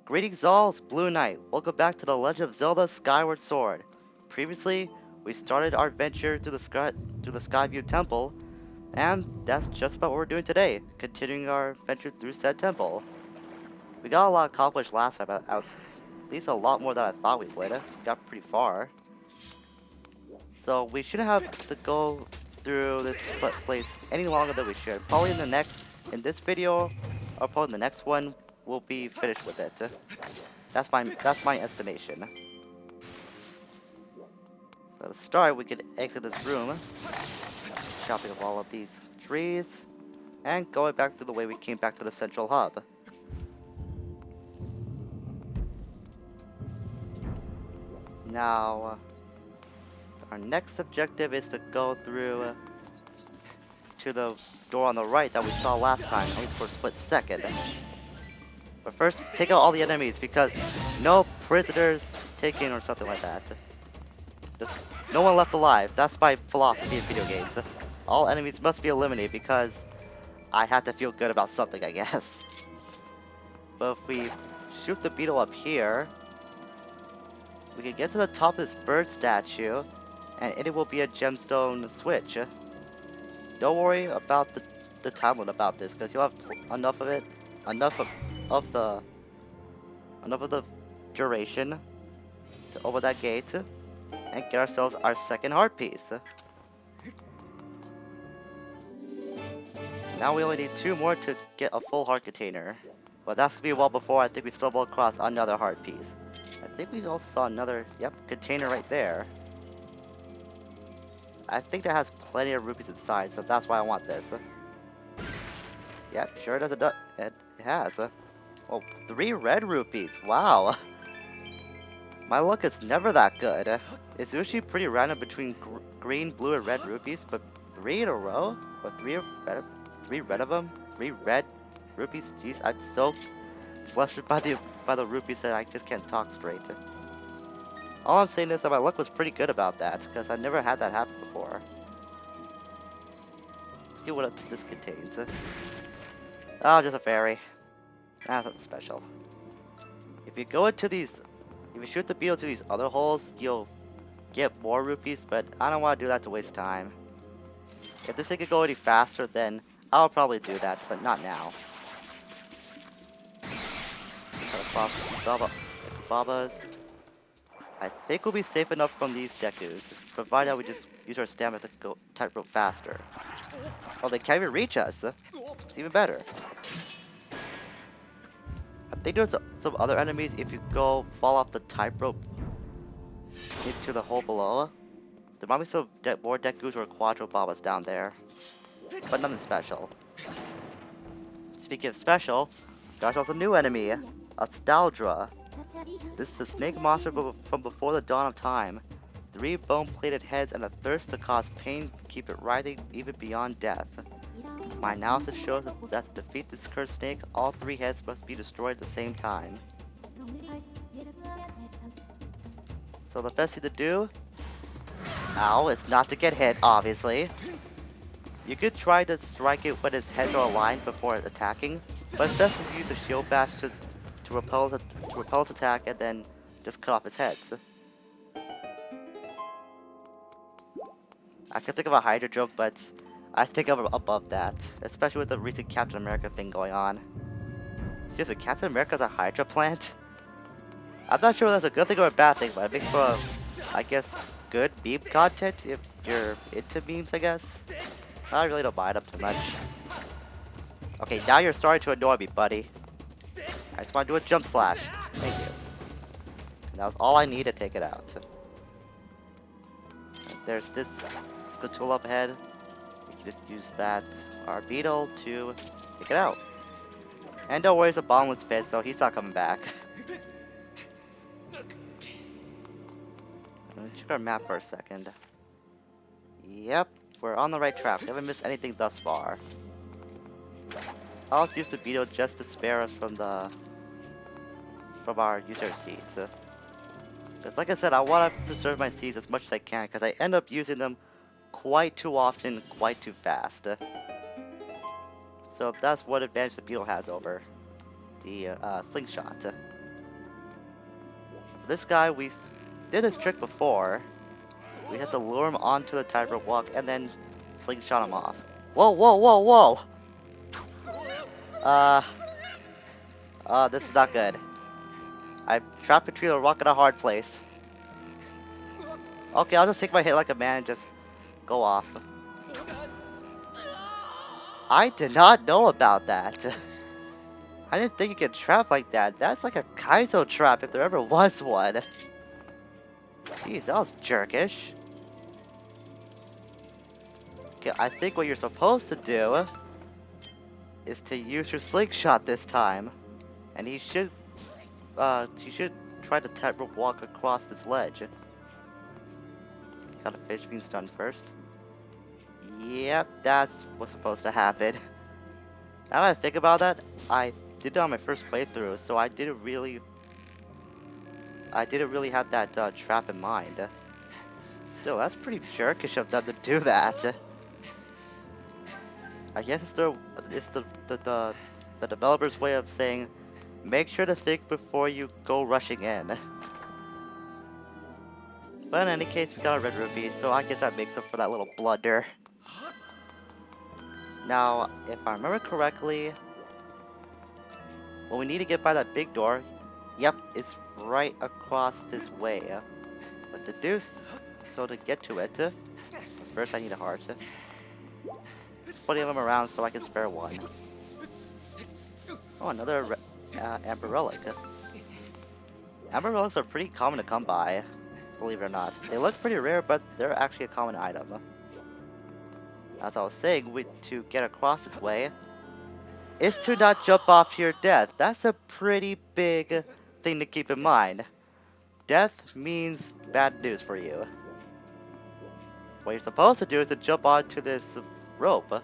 Greetings all, it's Blue Knight. Welcome back to the Legend of Zelda Skyward Sword. Previously, we started our adventure through the Skyview Temple, and that's just about what we're doing today, continuing our adventure through said temple. We got a lot accomplished last time, at least a lot more than I thought we would. Got pretty far. So we shouldn't have to go through this place any longer than we should. Probably in this video, or probably in the next one, we'll be finished with it. That's my estimation. So to start, we could exit this room, chopping up all of these trees, and going back through the way we came back to the central hub. Now, our next objective is to go through to the door on the right that we saw last time, at least for a split second. But first, take out all the enemies because no prisoners taken or something like that. Just no one left alive. That's my philosophy in video games. All enemies must be eliminated because I have to feel good about something, I guess. But if we shoot the beetle up here, we can get to the top of this bird statue, and it will be a gemstone switch. Don't worry about the time limit about this, because you'll have enough of it, enough of the duration to open that gate and get ourselves our second heart piece. Now we only need 2 more to get a full heart container, but that's gonna be a while before I think we stumble across another heart piece. I think we also saw another, container right there. I think that has plenty of rupees inside, so that's why I want this. Yep, sure does it has. Oh, 3 red rupees, wow. My luck is never that good. It's usually pretty random between green, blue, and red rupees, but 3 in a row? Or 3 red of them? 3 red rupees? Jeez, I'm so flustered by the rupees that I just can't talk straight. All I'm saying is that my luck was pretty good about that, because I never had that happen before. Let's see what this contains. Oh, just a fairy. Nothing special. If you shoot the beetle to these other holes, you'll get more rupees, but I don't want to do that to waste time. If this thing could go any faster, then I'll probably do that, but not now. Babas. I think we'll be safe enough from these Dekus, provided we just use our stamina to go tightrope faster. Oh, they can't even reach us. It's even better. I think there's some other enemies if you fall off the tightrope into the hole below. There might be some more Dekus or Quadro Babas down there, but nothing special. Speaking of special, there's also a new enemy, a Staldra. This is a snake monster from before the dawn of time. 3 bone-plated heads and a thirst to cause pain keep it writhing even beyond death. My analysis shows that to defeat this cursed snake, all 3 heads must be destroyed at the same time. So the best thing to do, is not to get hit, obviously. You could try to strike it when its heads are aligned before attacking, but it's best to use a shield bash to repel its attack and then just cut off its heads. I could think of a Hydra joke, but I think I'm above that, especially with the recent Captain America thing going on. Seriously, Captain America's a Hydra plant? I'm not sure if that's a good thing or a bad thing, but it makes for, I guess, good meme content if you're into memes, I guess. I really don't mind them too much. Okay, now you're starting to annoy me, buddy. I just want to do a jump slash. Thank you. And that was all I need to take it out. There's this tool up ahead. We can just use that, our beetle, to take it out. And don't worry, it's a bombless pit, so he's not coming back. Let me check our map for a second. Yep, we're on the right track. We haven't missed anything thus far. I'll also use the beetle just to spare us from our user seeds. Because like I said, I want to preserve my seeds as much as I can, because I end up using them quite too often, quite too fast. So that's what advantage the beetle has over the slingshot. This guy, we did this trick before. We had to lure him onto the tightrope walk and then slingshot him off. Whoa, whoa, whoa, whoa! This is not good. I'm trapped between a rock and a hard place. Okay, I'll just take my hit like a man and just go off. I did not know about that. I didn't think you could trap like that. That's like a Kaizo trap if there ever was one. Jeez, that was jerkish. Okay, I think what you're supposed to do is to use your slingshot this time. And you should try to tightrope walk across this ledge. Gotta finish being stunned first. Yep, that's what's supposed to happen. Now that I think about that, I did it on my first playthrough, so I didn't really have that trap in mind. Still, that's pretty jerkish of them to do that. I guess it's the developer's way of saying, make sure to think before you go rushing in. But in any case, we got a red rupee, so I guess that makes up for that little blunder. Now, if I remember correctly, well, we need to get by that big door. Yep, it's right across this way. But to do so to get to it, first I need a heart. There's plenty of them around, so I can spare one. Oh, another amber relic. Amber relics are pretty common to come by, believe it or not. They look pretty rare, but they're actually a common item. As I was saying, to get across this way, is to not jump off to your death. That's a pretty big thing to keep in mind. Death means bad news for you. What you're supposed to do is to jump onto this rope.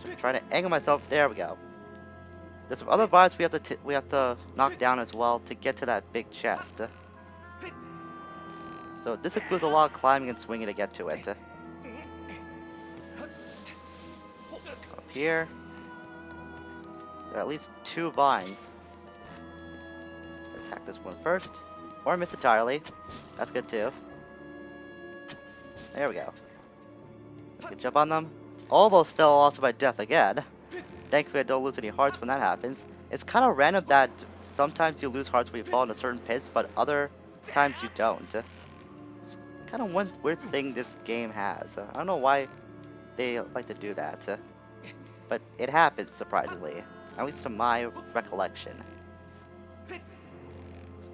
Just trying to angle myself. There we go. There's some other bars we have to knock down as well to get to that big chest. So this includes a lot of climbing and swinging to get to it. Up here, there are at least 2 vines. Attack this one first, or miss entirely. That's good too. There we go. We can jump on them. Almost fell off to my death again. Thankfully I don't lose any hearts when that happens. It's kind of random that sometimes you lose hearts when you fall into certain pits, but other times you don't. It's kind of one weird thing this game has. I don't know why they like to do that. But it happens, surprisingly. At least to my recollection.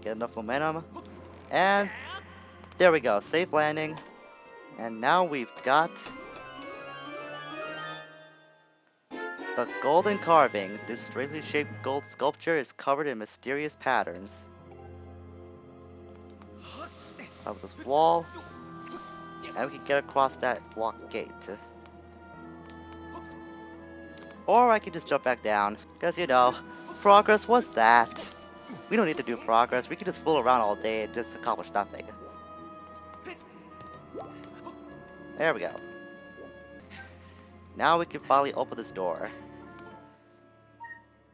Get enough momentum. And there we go. Safe landing. And now we've got the golden carving. This strangely shaped gold sculpture is covered in mysterious patterns. Up this wall. And we can get across that locked gate. Or I can just jump back down. Because, you know, progress was that. We don't need to do progress. We can just fool around all day and just accomplish nothing. There we go. Now we can finally open this door.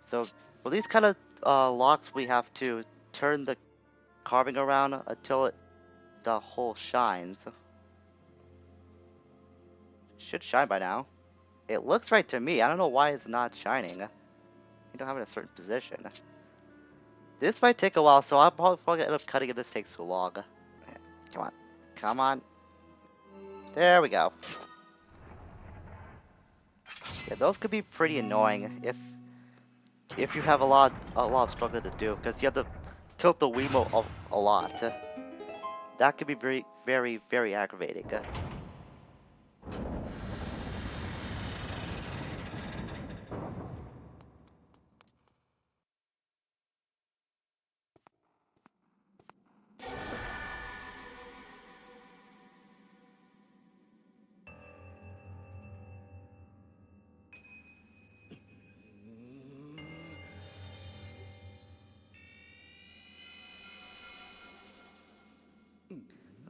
So, for these kind of locks, we have to turn the carving around until the hole shines. Should shine by now. It looks right to me. I don't know why it's not shining. You don't have it in a certain position. This might take a while, so I'll probably end up cutting if this takes too long. Come on. Come on. There we go. Yeah, those could be pretty annoying if you have a lot of struggling to do, because you have to tilt the Wiimote a lot. That could be very, very, very aggravating.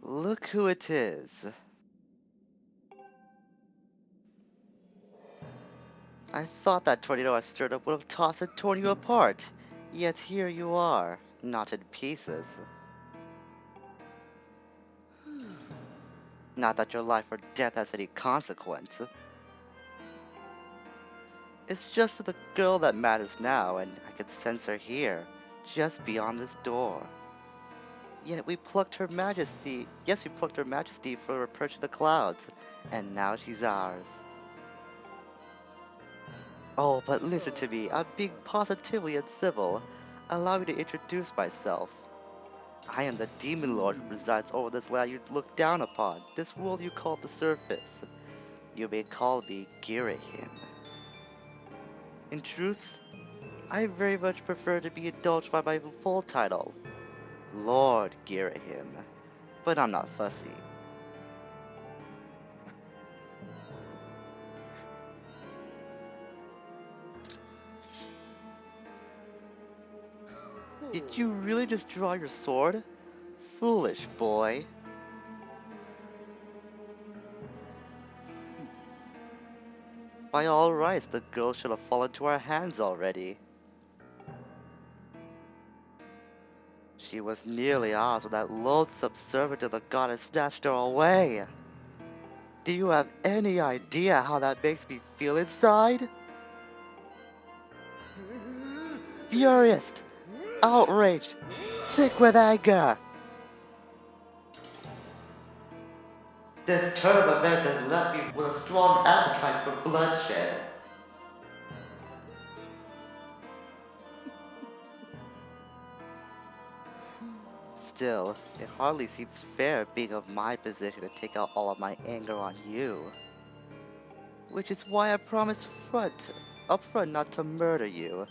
Look who it is. I thought that tornado I stirred up would have tossed and torn you apart. Yet here you are, not in pieces. Not that your life or death has any consequence. It's just the girl that matters now, and I can sense her here, just beyond this door. Yet we plucked her majesty. Yes, we plucked her majesty for her perch in the clouds, and now she's ours. Oh, but listen to me. I'm being positively uncivil. Allow me to introduce myself. I am the demon lord who resides over this land you look down upon, this world you call the surface. You may call me Girahim. In truth, I very much prefer to be indulged by my full title, Lord Girahim, but I'm not fussy. Did you really just draw your sword? Foolish boy. By all rights, the girl should have fallen to our hands already. She was nearly ours when that loathsome servant of the goddess snatched her away. Do you have any idea how that makes me feel inside? Furious, outraged, sick with anger. This turn of events has left me with a strong appetite for bloodshed. Still, it hardly seems fair being of my position to take out all of my anger on you. Which is why I promised up front not to murder you.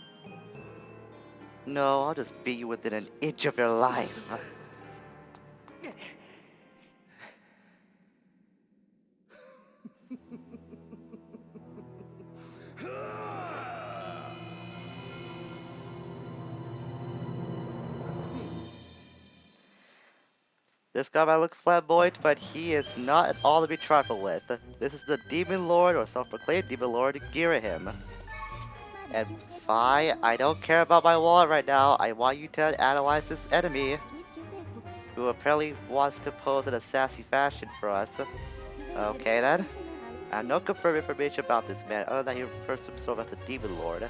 No, I'll just beat you within an inch of your life. This guy might look flamboyant, but he is not at all to be trifled with. This is the Demon Lord, or self-proclaimed Demon Lord, Girahim. And I don't care about my wallet right now. I want you to analyze this enemy, who apparently wants to pose in a sassy fashion for us. Okay then. I have no confirmed information about this man, other than he refers to himself as a Demon Lord.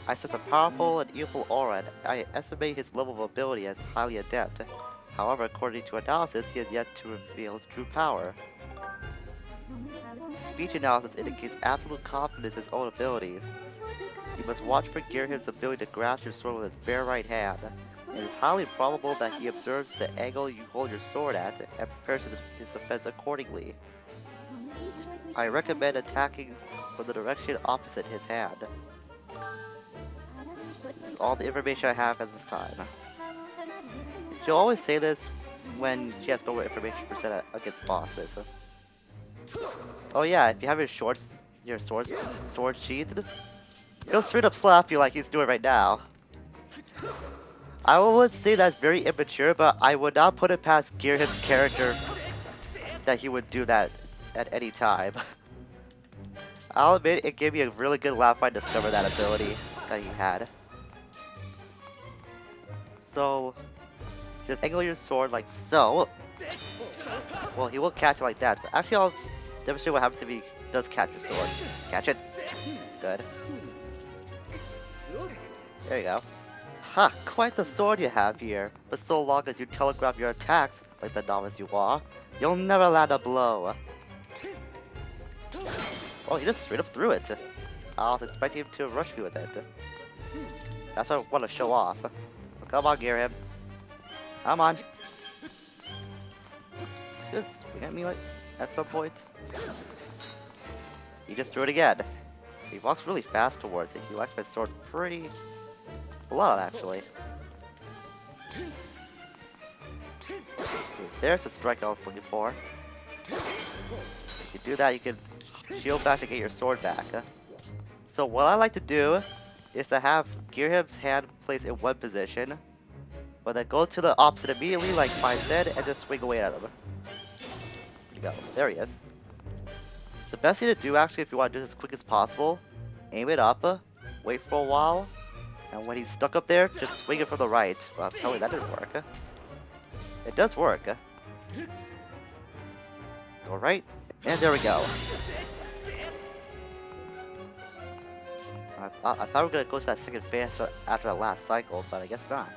I sense a powerful and evil aura, and I estimate his level of ability as highly adept. However, according to analysis, he has yet to reveal his true power. Speech analysis indicates absolute confidence in his own abilities. You must watch for Girahim's ability to grasp your sword with his bare right hand. It is highly probable that he observes the angle you hold your sword at and prepares his defense accordingly. I recommend attacking from the direction opposite his hand. This is all the information I have at this time. She'll always say this when she has no more information percent against bosses. Oh yeah, if you have your sword sheathed, he'll straight up slap you like he's doing right now. I would say that's very immature, but I would not put it past Girahim's character that he would do that at any time. I'll admit it gave me a really good laugh when I discovered that ability that he had. So, just angle your sword like so. Well, he will catch it like that, but actually I'll demonstrate what happens if he does catch your sword. Catch it. Good. There you go. Ha! Quite the sword you have here. But so long as you telegraph your attacks, like the novice you are, you'll never land a blow. Oh, he just straight up threw it. I was expecting him to rush me with it. That's what I want to show off. Come on, Girahim. Come on. Just swing at me like at some point. He just threw it again. He walks really fast towards it. He likes my sword pretty a lot, actually. There's the strike I was looking for. If you do that, you can shield bash and get your sword back. So what I like to do is to have Girahim's hand placed in one position, but then go to the opposite immediately, like mine said, and just swing away at him. Where'd he go? There he is. The best thing to do, actually, if you want to do this as quick as possible, aim it up, wait for a while, And when he's stuck up there, just swing it from the right. Well, apparently that didn't work. It does work. Go right, and there we go. I thought we were gonna go to that second phase after the last cycle, but I guess not.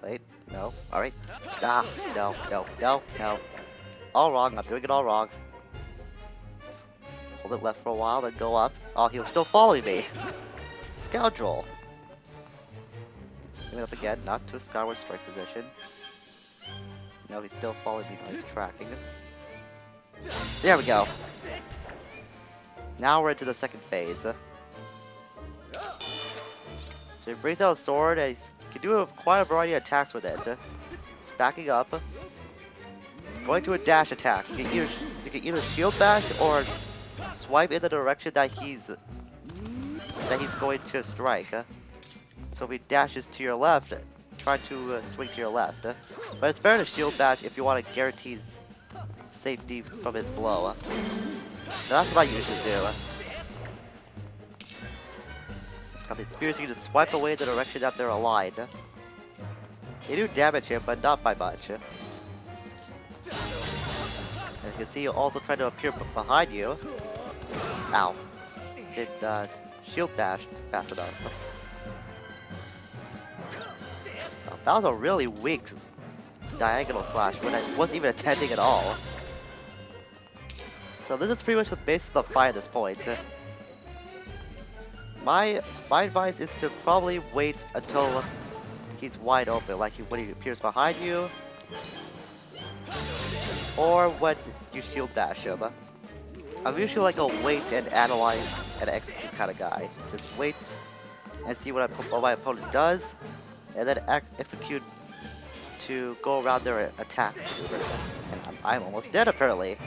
Wait, no, alright. Ah, no, no, no, no. All wrong, I'm doing it all wrong. Just hold it left for a while, then go up. Oh, he was still following me. Scoundrel. Moving up again, not to a Skyward strike position. No, he's still following me, but he's tracking. There we go. Now we're into the second phase. So he brings out a sword and he can do quite a variety of attacks with it. He's backing up. Going to a dash attack. You can either shield bash or swipe in the direction that he's going to strike. So if he dashes to your left, try to swing to your left. But it's better to shield bash if you want to guarantee safety from his blow. So that's what I usually do. Got these spears, you can just swipe away the direction that they're aligned. They do damage him, but not by much. As you can see, you also try to appear behind you. Ow. Did shield bash fast enough. Oh, that was a really weak diagonal slash when I wasn't even attempting at all. So this is pretty much the basis of the fight at this point. My advice is to probably wait until he's wide open, like when he appears behind you, or when you shield bash him. I'm usually like a wait and analyze and execute kind of guy. Just wait and see what my opponent does, and then execute to go around their attack. And I'm almost dead apparently.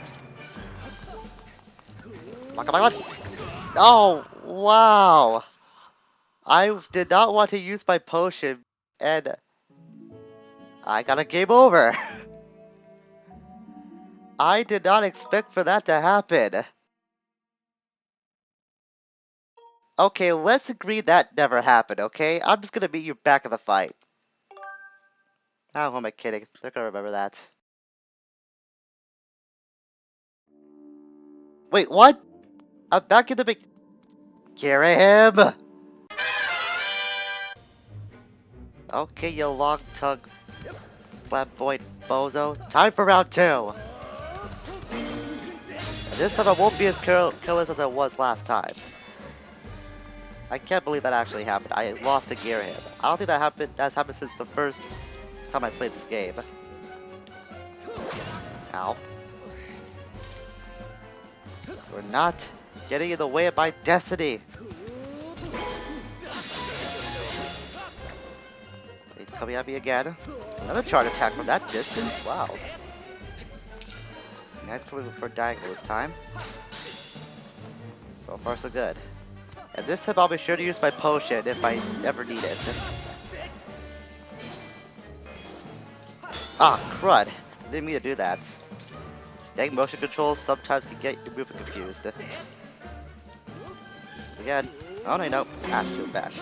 Come on. Oh, wow! I did not want to use my potion, and I got a game over. I did not expect for that to happen. Okay, let's agree that never happened, okay? I'm just gonna meet you back in the fight. Oh, who am I kidding? They're gonna remember that. Wait, what? I'm back in the big... Carry him! Okay, you long-tongued flamboyant bozo. Time for round 2! This time I won't be as careless as I was last time. I can't believe that actually happened. I lost to Gear him. I don't think that's happened since the first time I played this game. Ow. We're not getting in the way of my destiny. He's coming at me again. Another charge attack from that distance. Wow. Nice coming for diagonal this time. So far so good. And this time I'll be sure to use my potion if I ever need it. Ah, crud. Didn't mean to do that. Dang, motion controls sometimes can get your movement confused. Again. Oh no, shield bash.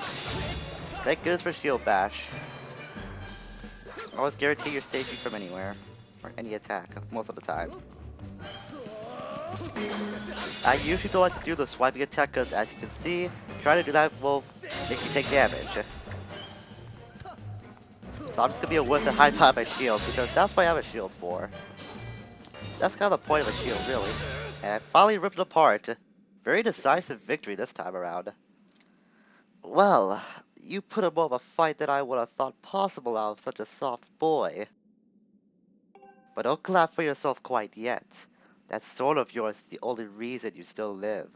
Thank goodness for shield bash. Always guarantee your safety from anywhere. Or any attack, most of the time. I usually don't like to do the swiping attack because, as you can see, trying to do that will make you take damage. So I'm just gonna be a wuss and hide behind my shield because that's what I have a shield for. That's kind of the point of a shield, really. And I finally ripped it apart. Very decisive victory this time around. Well, you put up more of a fight than I would have thought possible out of such a soft boy. But don't clap for yourself quite yet. That sword of yours is the only reason you still live.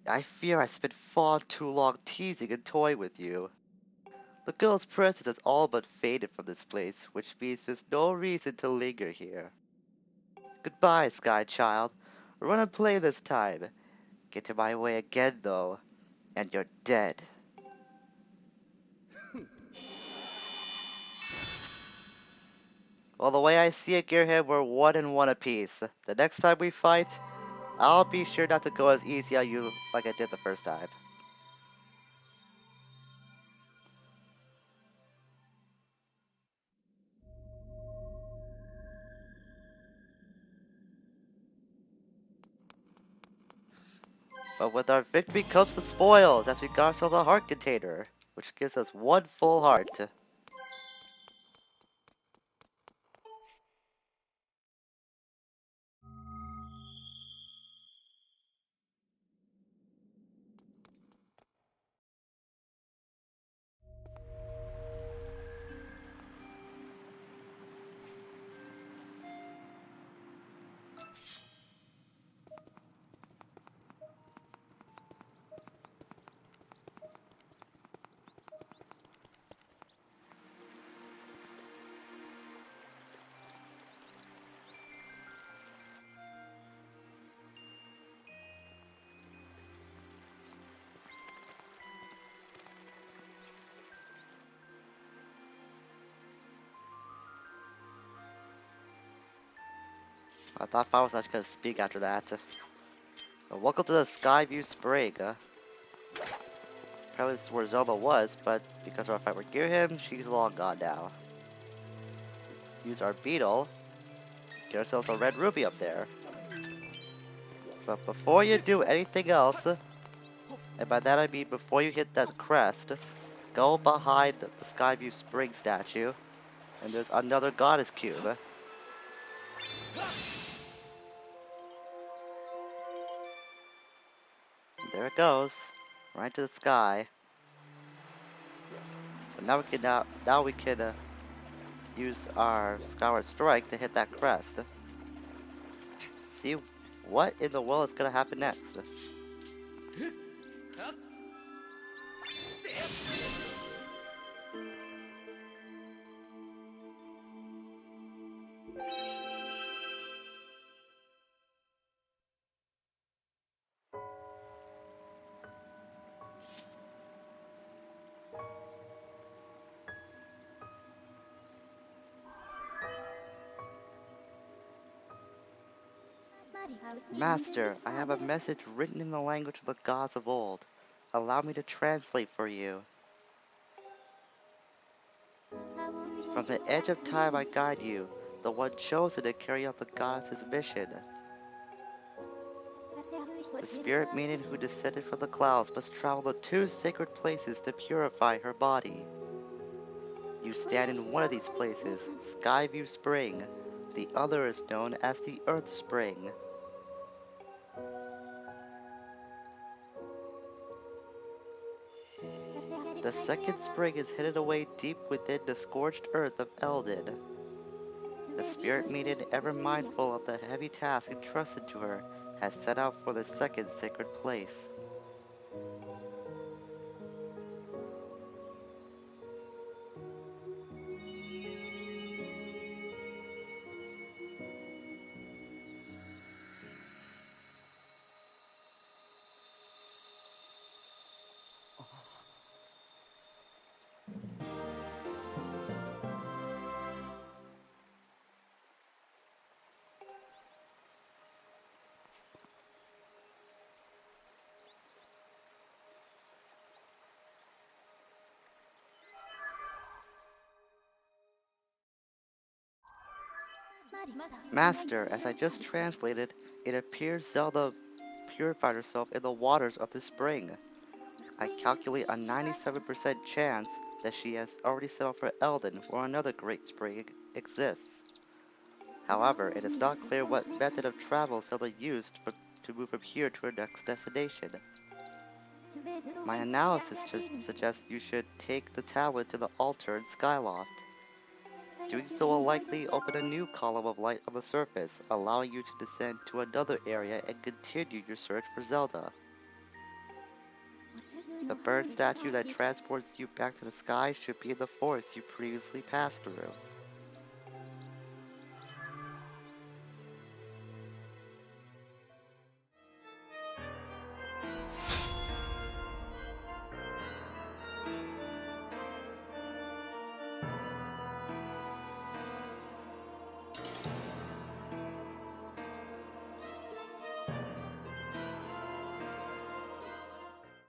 I fear I spent far too long teasing and toying with you. The girl's presence has all but faded from this place, which means there's no reason to linger here. Goodbye, Sky Child. Run and play this time. Get in my way again, though, and you're dead. Well, the way I see it, Gearhead, we're 1-1 apiece. The next time we fight, I'll be sure not to go as easy on you like I did the first time. But with our victory comes the spoils, as we got ourselves a heart container, which gives us one full heart. I thought I was actually gonna speak after that. Welcome to the Skyview Spring. Apparently this is where Zelda was, but because our fight with Gearhim, she's long gone now. Use our beetle, get ourselves a red ruby up there. But before you do anything else, and by that I mean before you hit that crest, go behind the Skyview Spring statue, and there's another goddess cube. There it goes, right to the sky. But now we can use our Skyward Strike to hit that crest. See what in the world is gonna happen next. Master, I have a message written in the language of the gods of old. Allow me to translate for you. From the edge of time I guide you, the one chosen to carry out the goddess's mission. The spirit maiden who descended from the clouds must travel to 2 sacred places to purify her body. You stand in one of these places, Skyview Spring. The other is known as the Earth Spring. The second spring is hidden away deep within the scorched earth of Eldin. The spirit maiden, ever mindful of the heavy task entrusted to her, has set out for the second sacred place. Master, as I just translated, it appears Zelda purified herself in the waters of the spring. I calculate a 97% chance that she has already set out for Eldin, where another great spring exists. However, it is not clear what method of travel Zelda used to move from here to her next destination. My analysis suggests you should take the tablet to the altar in Skyloft. Doing so will likely open a new column of light on the surface, allowing you to descend to another area and continue your search for Zelda. The bird statue that transports you back to the sky should be in the forest you previously passed through.